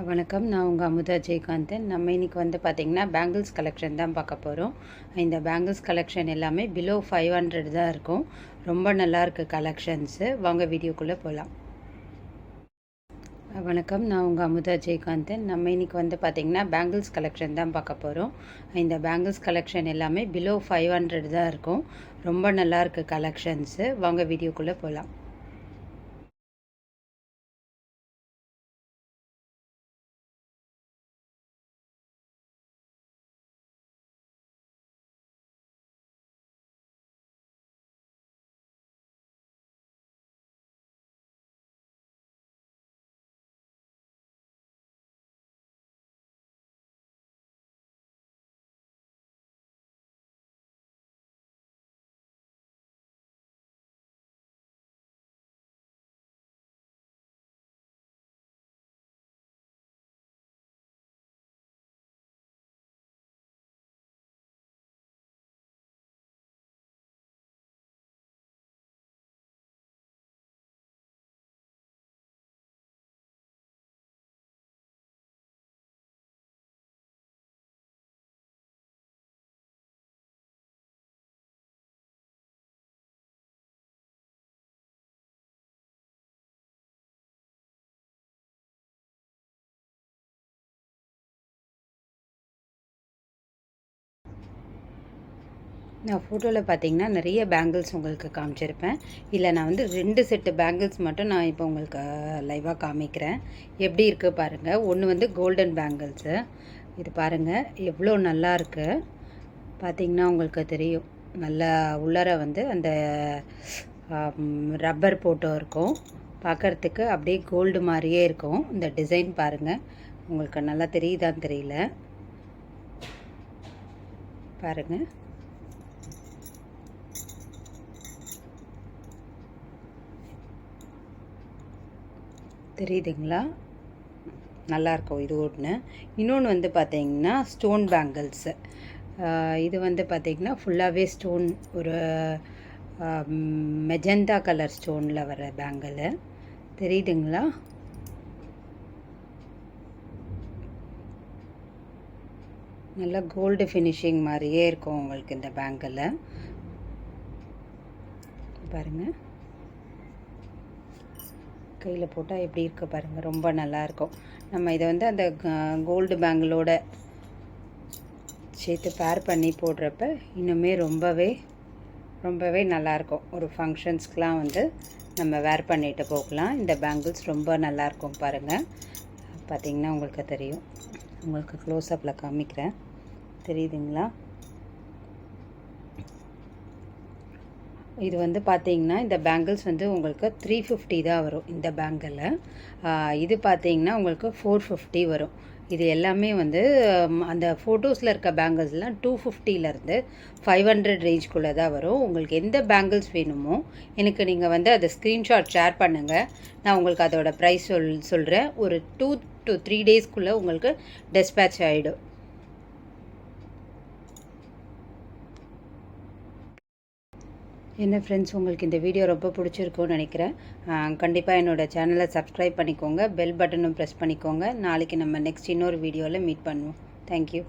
வணக்கம். நான் உங்கள் அமுதா ஜெயகாந்தன். நம்ம இன்றைக்கி பார்த்திங்கன்னா பேங்கிள்ஸ் கலெக்ஷன் தான் பார்க்க போகிறோம். இந்த பேங்கிள்ஸ் கலெக்ஷன் எல்லாமே பிலோ 500 தான் இருக்கும். ரொம்ப நல்லாயிருக்கு கலெக்ஷன்ஸு. வாங்க வீடியோக்குள்ளே போகலாம். வணக்கம். நான் உங்கள் அமுதா ஜெயகாந்தன். நம்ம இன்றைக்கி பார்த்திங்கன்னா பேங்கிள்ஸ் கலெக்ஷன் தான் பார்க்க போகிறோம். இந்த பேங்கிள்ஸ் கலெக்ஷன் எல்லாமே பிலோ 500 தான் இருக்கும். ரொம்ப நல்லாயிருக்கு கலெக்ஷன்ஸு. வாங்க வீடியோக்குள்ளே போகலாம். நான் ஃபோட்டோவில் பார்த்தீங்கன்னா நிறைய பேங்கிள்ஸ் உங்களுக்கு காமிச்சிருப்பேன். இல்லை நான் 2 செட்டு பேங்கிள்ஸ் மட்டும் நான் இப்போ உங்களுக்கு லைவாக காமிக்கிறேன். எப்படி இருக்குது பாருங்கள். ஒன்று கோல்டன் பேங்கிள்ஸு. இது பாருங்கள் எவ்வளோ நல்லா இருக்குது பார்த்திங்கன்னா உங்களுக்கு தெரியும். நல்லா உள்ளார அந்த ரப்பர் போட்டோ இருக்கும். பார்க்குறதுக்கு அப்படியே கோல்டு மாதிரியே இருக்கும். இந்த டிசைன் பாருங்கள். உங்களுக்கு நல்லா தெரியுதான்னு தெரியல. பாருங்கள். தெரியுதுங்களா? நல்லாயிருக்கும். இது ஒன்று. இன்னொன்று பார்த்தீங்கன்னா ஸ்டோன் பேங்கிள்ஸு. இது பார்த்தீங்கன்னா ஃபுல்லாகவே ஸ்டோன், ஒரு மெஜந்தா கலர் ஸ்டோனில் வர பேங்கிள். தெரியுதுங்களா? நல்லா கோல்டு ஃபினிஷிங் மாதிரியே இருக்கும் உங்களுக்கு இந்த பேங்கிள். பாருங்கள், கையில் போட்டால் எப்படி இருக்க பாருங்கள். ரொம்ப நல்லாயிருக்கும். நம்ம இதை அந்த கோல்டு பேங்கிளோட சேர்த்து பேர் பண்ணி போடுறப்ப இன்னுமே ரொம்பவே நல்லாயிருக்கும். ஒரு ஃபங்க்ஷன்ஸ்க்கெலாம் நம்ம வேர் பண்ணிட்டு போகலாம். இந்த பேங்கிள்ஸ் ரொம்ப நல்லாயிருக்கும் பாருங்கள். பார்த்திங்கன்னா உங்களுக்கு தெரியும். உங்களுக்கு க்ளோஸ்அப்பில் காமிக்கிறேன். தெரியுதுங்களா? இது பார்த்தீங்கன்னா இந்த பேங்கிள்ஸ் உங்களுக்கு 350 தான் வரும். இந்த பேங்கிள் இது பார்த்தீங்கன்னா உங்களுக்கு 450 வரும். இது எல்லாமே அந்த ஃபோட்டோஸில் இருக்க பேங்கிள்ஸ்லாம் 250லேருந்து 500 ரேஞ்சுக்குள்ளே தான் வரும். உங்களுக்கு எந்த பேங்கிள்ஸ் வேணுமோ எனக்கு நீங்கள் அதை ஸ்க்ரீன்ஷாட் ஷேர் பண்ணுங்கள். நான் உங்களுக்கு அதோட ப்ரைஸ் சொல்கிறேன். ஒரு 2 to 3 டேஸ்க்குள்ளே உங்களுக்கு டிஸ்பேட்ச் ஆகிடும். என்ன ஃப்ரெண்ட்ஸ், உங்களுக்கு இந்த வீடியோ ரொம்ப பிடிச்சிருக்கும்னு நினைக்கிறேன். கண்டிப்பாக என்னோடய சேனலை சப்ஸ்கிரைப் பண்ணிக்கோங்க. பெல் பட்டனும் ப்ரெஸ் பண்ணிக்கோங்க. நாளைக்கு நம்ம நெக்ஸ்ட் இன்னொரு வீடியோவில் மீட் பண்ணுவோம். தேங்க்யூ.